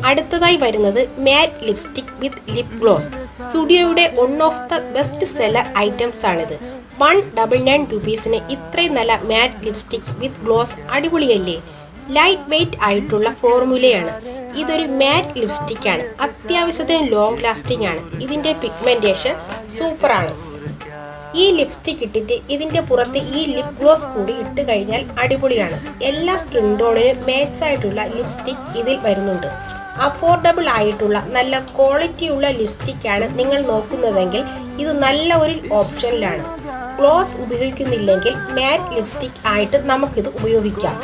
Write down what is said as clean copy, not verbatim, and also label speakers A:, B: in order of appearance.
A: അടുത്തതായി വരുന്നത് matte lipstick with lip gloss. സ്റ്റുഡിയോയുടെ one of the best seller items ആണിത്. 199 രൂപീസിന് ഇത്രയും നല്ല മാറ്റ് ലിപ്സ്റ്റിക് വിത്ത് ഗ്ലോസ് അടിപൊളിയല്ലേ? ലൈറ്റ് വെയ്റ്റ് ആയിട്ടുള്ള ഫോർമുലയാണ്. ഇതൊരു മാറ്റ് ലിപ്സ്റ്റിക് ആണ്. അത്യാവശ്യത്തിന് ലോങ് ലാസ്റ്റിംഗ് ആണ്. ഇതിന്റെ പിഗ്മെന്റേഷൻ സൂപ്പറാണ്. ഈ ലിപ്സ്റ്റിക് ഇട്ടിട്ട് ഇതിന്റെ പുറത്ത് ഈ ലിപ് ഗ്ലോസ് കൂടി ഇട്ട് കഴിഞ്ഞാൽ അടിപൊളിയാണ്. എല്ലാ സ്കിൻ ടോണിനും മാച്ച് ആയിട്ടുള്ള ലിപ്സ്റ്റിക് ഇതിൽ വരുന്നുണ്ട്. അഫോർഡബിൾ ആയിട്ടുള്ള നല്ല ക്വാളിറ്റിയുള്ള ലിപ്സ്റ്റിക് ആണ് നിങ്ങൾ നോക്കുന്നതെങ്കിൽ ഇത് നല്ല ഒരു ഓപ്ഷനിലാണ്. ഗ്ലോസ് ഉപയോഗിക്കുന്നില്ലെങ്കിൽ മാറ്റ് ലിപ്സ്റ്റിക് ആയിട്ട് നമുക്കിത് ഉപയോഗിക്കാം.